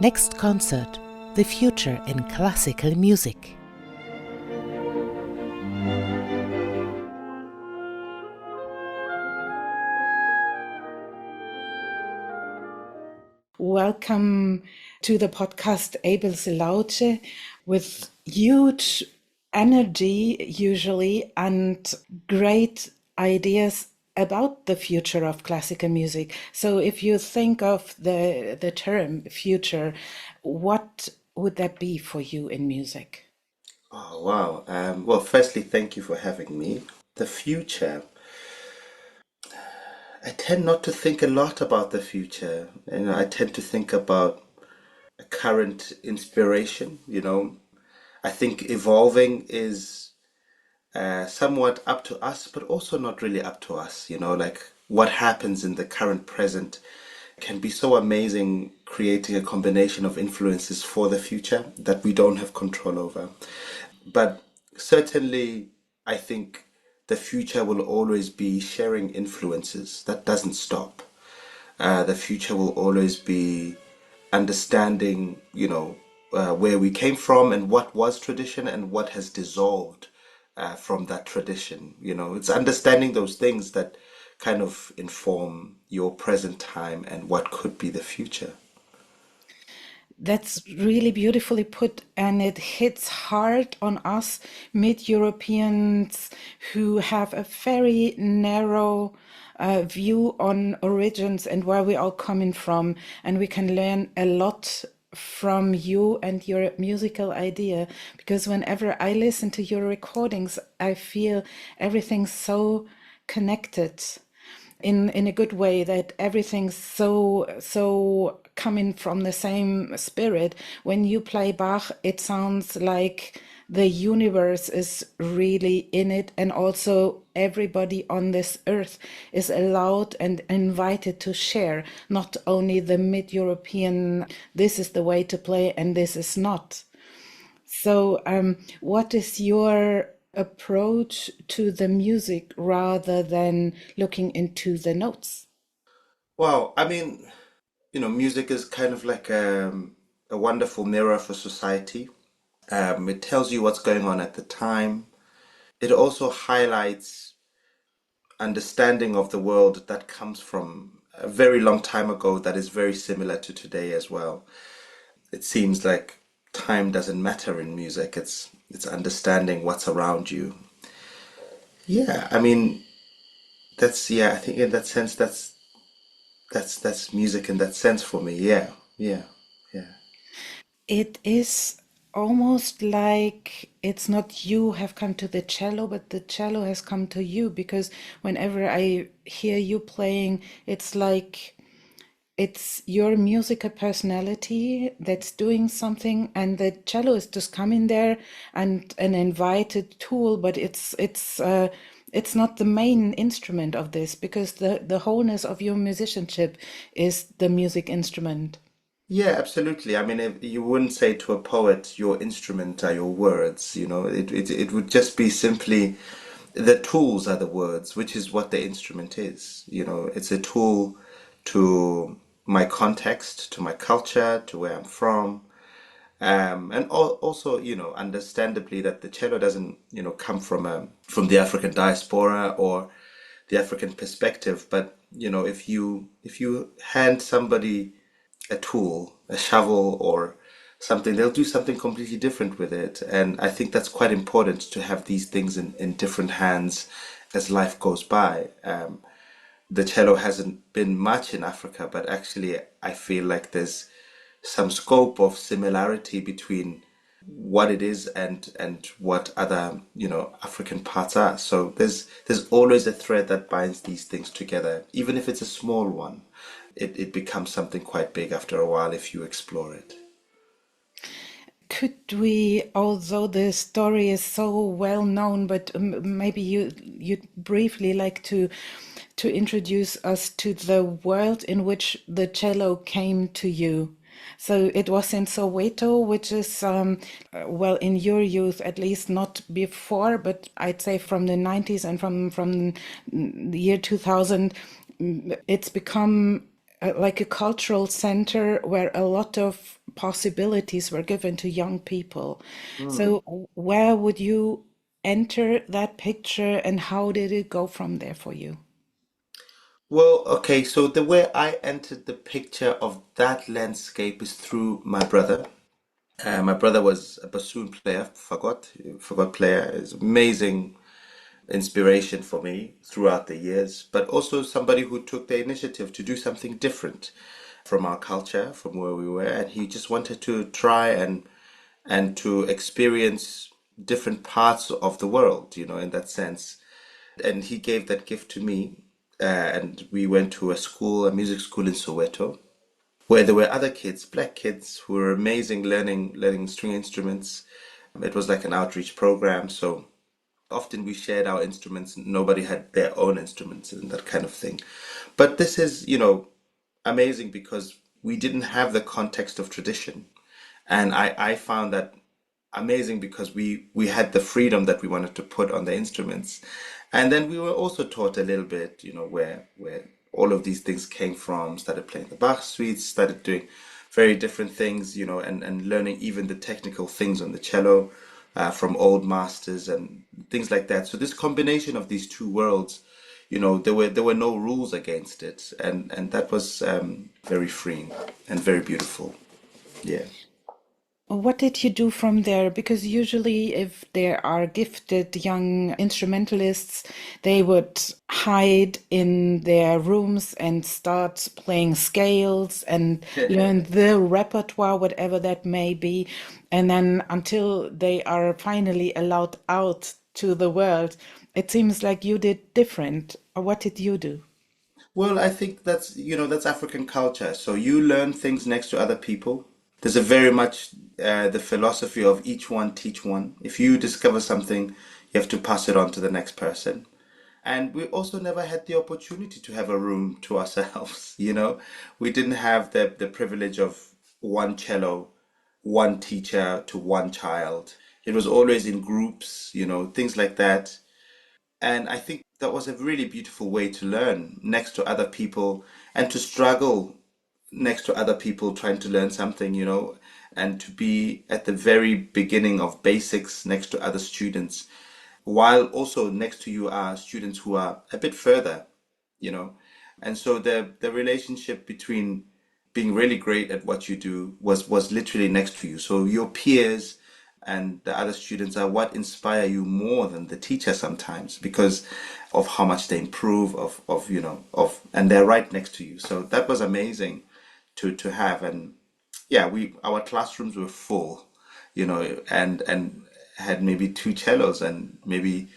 Next concert, the future in classical music. Welcome to the podcast Abel Selaocoe with huge energy usually and great ideas about the future of classical music. So if you think of the term future, what would that be for you in music? Oh, wow. Well, firstly, thank you for having me. The future. I tend not to think a lot about the future. I tend to think about a current inspiration. I think evolving is somewhat up to us, but also not really up to us. Like what happens in the current present can be so amazing, creating a combination of influences for the future that we don't have control over. But certainly, I think the future will always be sharing influences. That doesn't stop. The future will always be understanding, where we came from and what was tradition and what has dissolved from that tradition. It's understanding those things that kind of inform your present time and what could be the future. That's really beautifully put, and it hits hard on us mid-Europeans who have a very narrow view on origins and where we are coming from. And we can learn a lot from you and your musical idea, because whenever I listen to your recordings, I feel everything so connected in a good way, that everything's so coming from the same spirit. When you play Bach, it sounds like the universe is really in it, and also everybody on this earth is allowed and invited to share, not only the mid-European, this is the way to play and this is not. So, what is your approach to the music rather than looking into the notes? Well, I mean, music is kind of like a wonderful mirror for society. It tells you what's going on at the time. It also highlights understanding of the world that comes from a very long time ago that is very similar to today as well. It seems like time doesn't matter in music. It's understanding what's around you. Yeah, I mean, I think in that sense that's music in that sense for me. Yeah. Yeah. Yeah. It is almost like it's not you have come to the cello, but the cello has come to you, because whenever I hear you playing, it's like it's your musical personality that's doing something, and the cello is just coming there and an invited tool, but it's not the main instrument of this, because the wholeness of your musicianship is the music instrument. Yeah, absolutely. I mean, if you wouldn't say to a poet, your instrument are your words, it would just be simply the tools are the words, which is what the instrument is. It's a tool to my context, to my culture, to where I'm from. And also, understandably that the cello doesn't, come from the African diaspora or the African perspective, but if you hand somebody a tool, a shovel or something, they'll do something completely different with it. And I think that's quite important to have these things in different hands as life goes by. The cello hasn't been much in Africa, but actually I feel like there's some scope of similarity between what it is and what other African parts are. So there's always a thread that binds these things together, even if it's a small one. It becomes something quite big after a while if you explore it. Could we, although the story is so well known, but maybe you'd briefly like to introduce us to the world in which the cello came to you? So it was in Soweto, which is, well, in your youth, at least not before, but I'd say from the 90s and from the year 2000, it's become like a cultural center where a lot of possibilities were given to young people. Hmm. So, where would you enter that picture and how did it go from there for you? Well, okay, so the way I entered the picture of that landscape is through my brother. My brother was a bassoon player, fagot player. Is amazing inspiration for me throughout the years, but also somebody who took the initiative to do something different from our culture, from where we were, and he just wanted to try and to experience different parts of the world, in that sense. And he gave that gift to me, and we went to a music school in Soweto, where there were other kids, black kids, who were amazing learning string instruments. It was like an outreach program, so often we shared our instruments. Nobody had their own instruments and that kind of thing. But this is, amazing because we didn't have the context of tradition. And I found that amazing because we had the freedom that we wanted to put on the instruments. And then we were also taught a little bit, where all of these things came from, started playing the Bach suites, started doing very different things, and learning even the technical things on the cello from old masters and things like that. So this combination of these two worlds, there were no rules against it, and that was very freeing and very beautiful. Yeah. What did you do from there? Because usually, if there are gifted young instrumentalists, they would hide in their rooms and start playing scales and learn the repertoire, whatever that may be. And then until they are finally allowed out to the world, it seems like you did different. What did you do? Well, I think that's African culture. So you learn things next to other people. There's a very much the philosophy of each one teach one. If you discover something, you have to pass it on to the next person. And we also never had the opportunity to have a room to ourselves, We didn't have the privilege of one cello, one teacher to one child. It was always in groups, things like that. And I think that was a really beautiful way to learn next to other people and to struggle next to other people trying to learn something, and to be at the very beginning of basics next to other students, while also next to you are students who are a bit further, you know. And so the relationship between being really great at what you do was literally next to you. So your peers and the other students are what inspire you more than the teacher sometimes because of how much they improve of and they're right next to you. So that was amazing to have. And yeah, we our classrooms were full, and had maybe two cellos and maybe,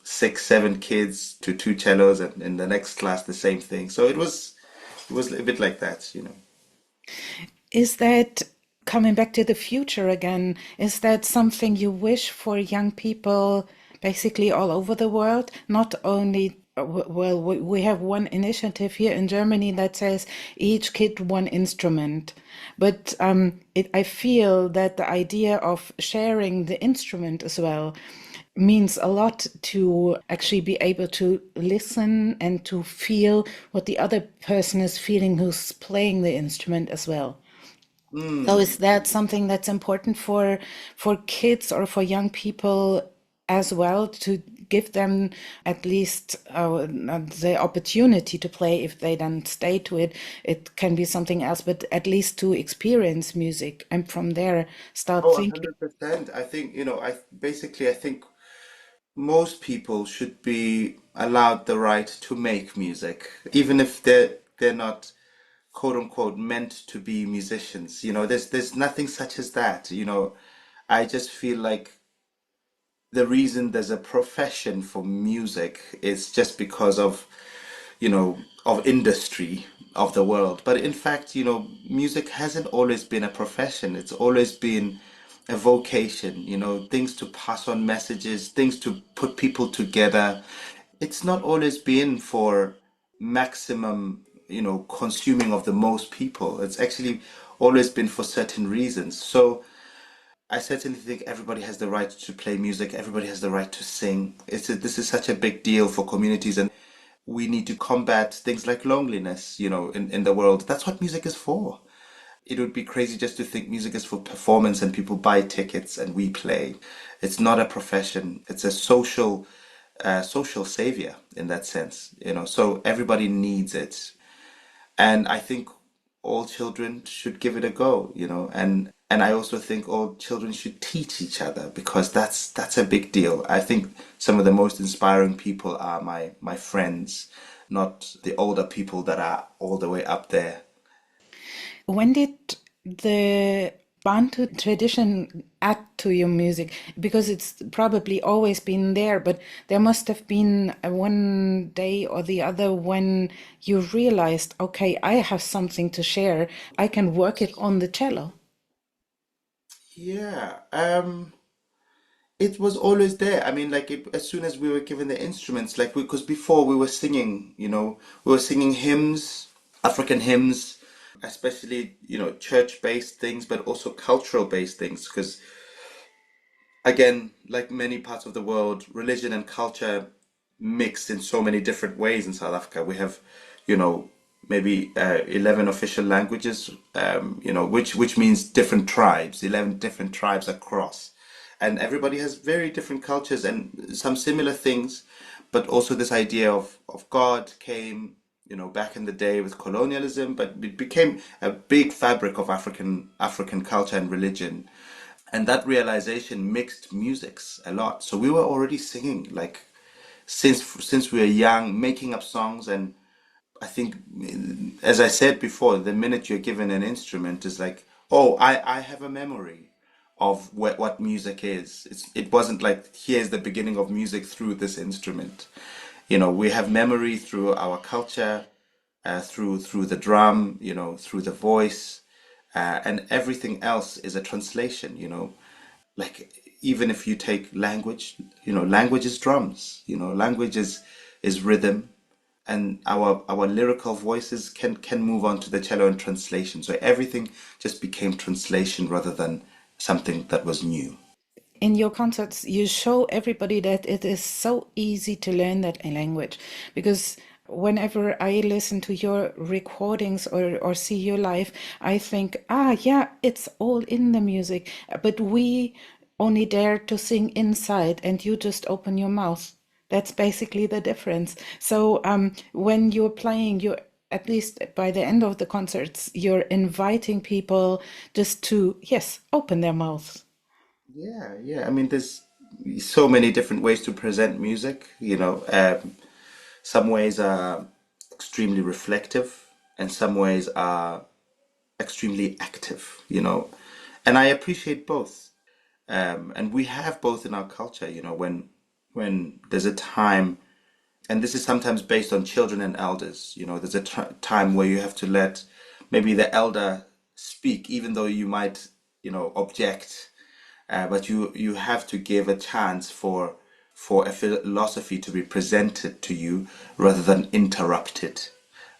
six, seven kids to two cellos, and in the next class the same thing. So it was a bit like that. Is that coming back to the future again? Is that something you wish for young people basically all over the world? Not only, well, we have one initiative here in Germany that says each kid one instrument. But I feel that the idea of sharing the instrument as well means a lot to actually be able to listen and to feel what the other person is feeling who's playing the instrument as well. So Mm. is that something that's important for kids or for young people as well to give them at least the opportunity to play if they then stay to it? It can be something else, but at least to experience music and from there start Oh, thinking. 100%. I think, I think most people should be allowed the right to make music, even if they're not quote unquote meant to be musicians. There's nothing such as that. I just feel like the reason there's a profession for music is just because of industry of the world. But in fact, music hasn't always been a profession. It's always been a vocation, things to pass on messages, things to put people together. It's not always been for maximum, consuming of the most people. It's actually always been for certain reasons. So I certainly think everybody has the right to play music. Everybody has the right to sing. This is such a big deal for communities, and we need to combat things like loneliness, in the world. That's what music is for. it would be crazy just to think music is for performance and people buy tickets and we play. It's not a profession. It's a social savior in that sense, you know. So everybody needs it, and I think all children should give it a go, you know. And I also think all children should teach each other because that's a big deal. I think some of the most inspiring people are my friends, not the older people that are all the way up there. When did the Bantu tradition add to your music? Because it's probably always been there, but there must have been one day or the other when you realized, okay, I have something to share. I can work it on the cello. Yeah, it was always there. I mean, like as soon as we were given the instruments, like because before we were singing, you know, we were singing hymns, African hymns, especially, you know, church-based things, but also cultural-based things. Because again, like many parts of the world, religion and culture mixed in so many different ways in South Africa. We have, you know, maybe 11 official languages, you know, which means different tribes, 11 different tribes across. And everybody has very different cultures and some similar things, but also this idea of God came, you know, back in the day with colonialism, but it became a big fabric of African culture and religion, and that realization mixed musics a lot. So we were already singing like since we were young, making up songs. And I think, as I said before, the minute you're given an instrument is like, oh, I have a memory of what music is. It wasn't like here's the beginning of music through this instrument. You know, we have memory through our culture, through the drum, you know, through the voice, and everything else is a translation. You know, like even if you take language, you know, language is drums. You know, language is rhythm, and our lyrical voices can move on to the cello and translation. So everything just became translation rather than something that was new. In your concerts, you show everybody that it is so easy to learn that language. Because whenever I listen to your recordings or see you live, I think, ah, yeah, it's all in the music. But we only dare to sing inside, and you just open your mouth. That's basically the difference. So when you're playing, you at least by the end of the concerts, you're inviting people just to, yes, open their mouths. Yeah, yeah. I mean, there's so many different ways to present music. You know, some ways are extremely reflective, and some ways are extremely active. You know, and I appreciate both. And we have both in our culture. You know, when there's a time, and this is sometimes based on children and elders. You know, there's a time where you have to let maybe the elder speak, even though you might, you know, object, but you have to give a chance for a philosophy to be presented to you rather than interrupted,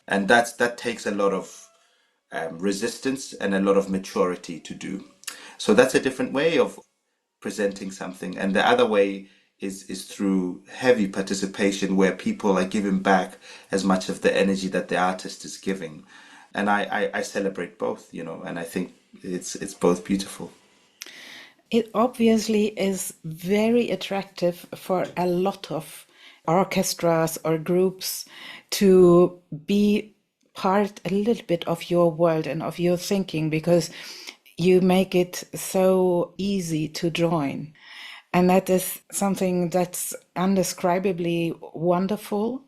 and that takes a lot of resistance and a lot of maturity to do. So that's a different way of presenting something, and the other way is through heavy participation where people are giving back as much of the energy that the artist is giving, and I celebrate both, you know, and I think it's both beautiful. It obviously is very attractive for a lot of orchestras or groups to be part a little bit of your world and of your thinking because you make it so easy to join. And that is something that's undescribably wonderful.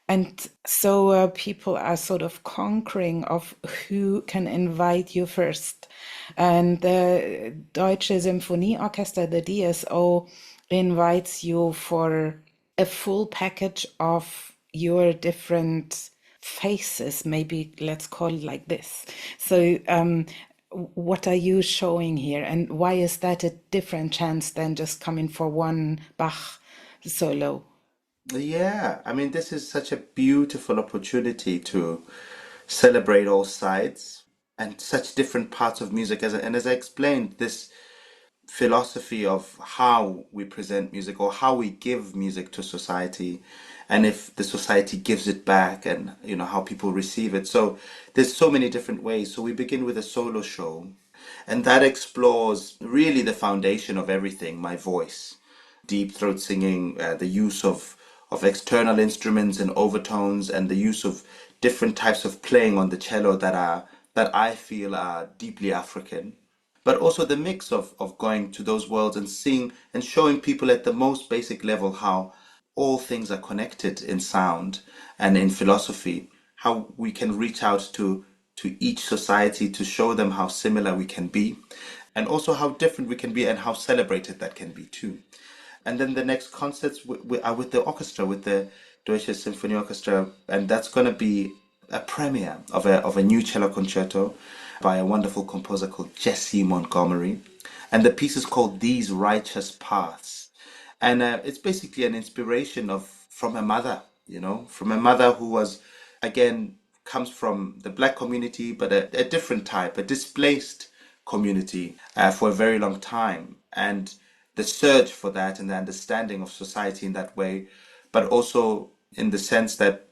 And so people are sort of conquering of who can invite you first. And the Deutsche Symphonieorchester, the DSO, invites you for a full package of your different faces, maybe let's call it like this. So, what are you showing here, and why is that a different chance than just coming for one Bach solo? Yeah, I mean, this is such a beautiful opportunity to celebrate all sides and such different parts of music. And as I explained, philosophy of how we present music or how we give music to society, and if the society gives it back, and how people receive it. So there's so many different ways. So we begin with a solo show, and that explores really the foundation of everything: my voice, deep throat singing, the use of external instruments and overtones, and the use of different types of playing on the cello that I feel are deeply African. But also the mix of going to those worlds and seeing and showing people at the most basic level how all things are connected in sound and in philosophy, how we can reach out to each society to show them how similar we can be, and also how different we can be and how celebrated that can be too. And then the next concerts are with the orchestra, with the Deutsche Symphony Orchestra, and that's going to be a premiere of a new cello concerto by a wonderful composer called Jesse Montgomery, and the piece is called These Righteous Paths, and it's basically an inspiration of from a mother, from a mother who was, again, comes from the black community, but a different type, a displaced community for a very long time, and the search for that and the understanding of society in that way, but also in the sense that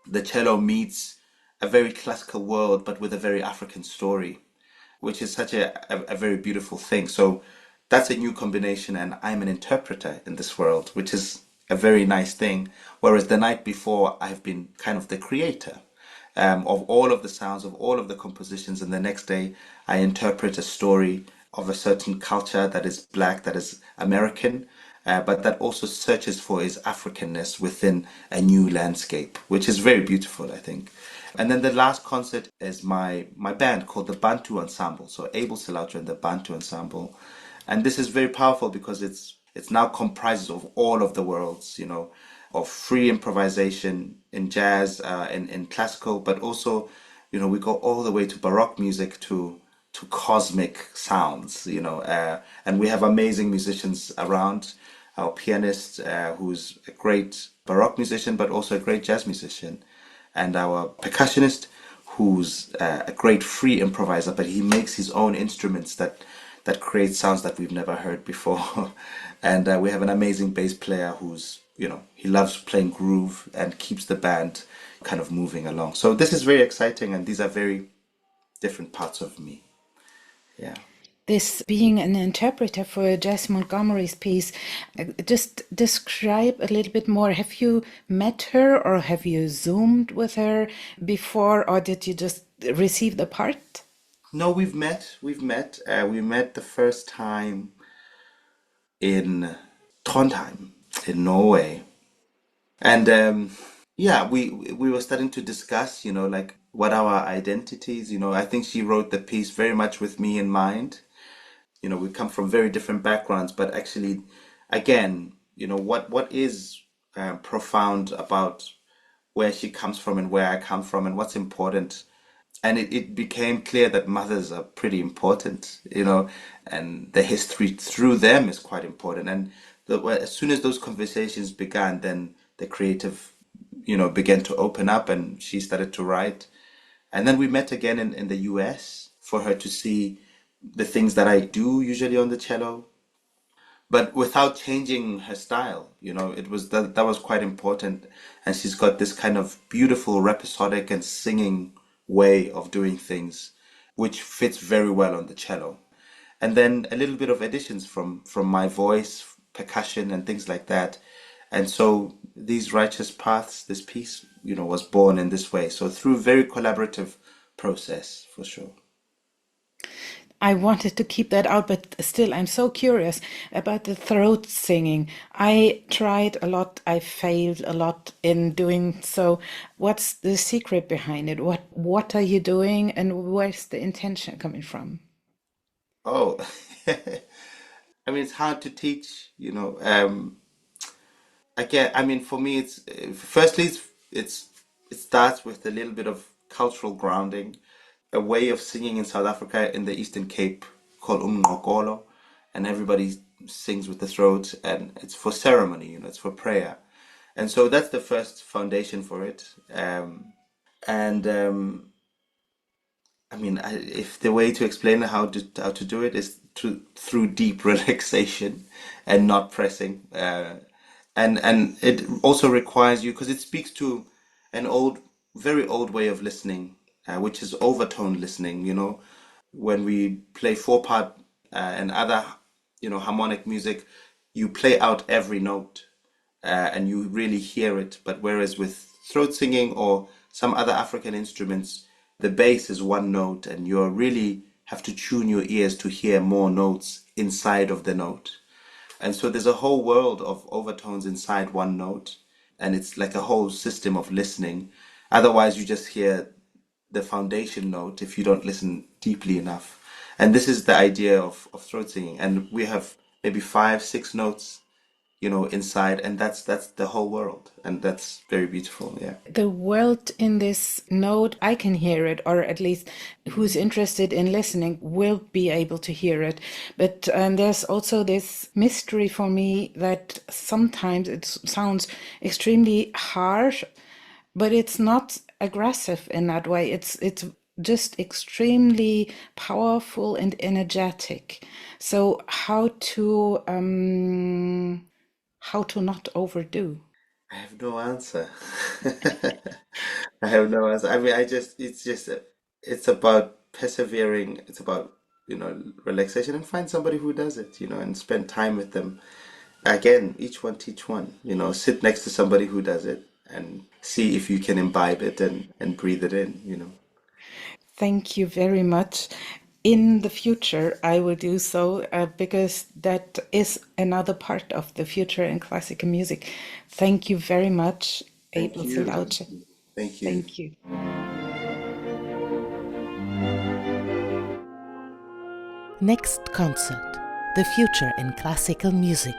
the cello meets a very classical world, but with a very African story, which is such a very beautiful thing. So that's a new combination, and I'm an interpreter in this world, which is a very nice thing. Whereas the night before, I've been kind of the creator of all of the sounds, of all of the compositions, and the next day I interpret a story of a certain culture that is black, that is American, but that also searches for its Africanness within a new landscape, which is very beautiful, I think. And then the last concert is my band called the Bantu Ensemble, so Abel Selaocoe and the Bantu Ensemble, and this is very powerful because it's now comprises of all of the worlds, of free improvisation in jazz, in classical, but also, we go all the way to Baroque music to cosmic sounds, and we have amazing musicians around. Our pianist, who's a great Baroque musician, but also a great jazz musician, and our percussionist, who's a great free improviser, but he makes his own instruments that create sounds that we've never heard before. And we have an amazing bass player who's, he loves playing groove and keeps the band kind of moving along. So this is very exciting, and these are very different parts of me. Yeah. This being an interpreter for Jess Montgomery's piece, just describe a little bit more. Have you met her or have you Zoomed with her before, or did you just receive the part? No, we've met. We've met. We met the first time in Trondheim, in Norway, and yeah, we were starting to discuss, like what our identities. I think she wrote the piece very much with me in mind. We come from very different backgrounds, but actually, again, what is profound about where she comes from and where I come from and what's important. And it became clear that mothers are pretty important, and the history through them is quite important. And as soon as those conversations began, then the creative, began to open up, and she started to write. And then we met again in the US for her to see the things that I do usually on the cello, but without changing her style. It was that was quite important. And she's got this kind of beautiful rhapsodic and singing way of doing things, which fits very well on the cello. And then a little bit of additions from my voice, percussion, and things like that. And so these righteous paths, this piece, was born in this way. So through very collaborative process, for sure. I wanted to keep that out, but still, I'm so curious about the throat singing. I tried a lot, I failed a lot in doing so. What's the secret behind it? What are you doing, and where's the intention coming from? Oh, I mean, it's hard to teach, again, I mean, for me, it's firstly, it starts with a little bit of cultural grounding, a way of singing in South Africa in the Eastern Cape called umngqokolo, and everybody sings with the throat, and it's for ceremony, it's for prayer, and so that's the first foundation for it. And I mean, if the way to explain how to do it is through deep relaxation and not pressing. And it also requires you, because it speaks to an very old way of listening, which is overtone listening. When we play four part and other, harmonic music, you play out every note and you really hear it. But whereas with throat singing or some other African instruments, the bass is one note, and you really have to tune your ears to hear more notes inside of the note. And so there's a whole world of overtones inside one note, and it's like a whole system of listening. Otherwise, you just hear the foundation note if you don't listen deeply enough. And this is the idea of throat singing. And we have maybe five, six notes, inside, and that's the whole world. And that's very beautiful. Yeah. The world in this note, I can hear it, or at least who's interested in listening will be able to hear it. But there's also this mystery for me that sometimes it sounds extremely harsh, but it's not aggressive in that way. It's just extremely powerful and energetic. So how to not overdo? I have no answer. I have no answer. I mean, it's about persevering. It's about, relaxation, and find somebody who does it, and spend time with them. Again, each one teach one, sit next to somebody who does it and see if you can imbibe it and breathe it in. Thank you very much. In the future, I will do so because that is another part of the future in classical music. Thank you very much, Thank Abel you. Selaocoe. Thank you. Thank you. Next concert, The Future in Classical Music.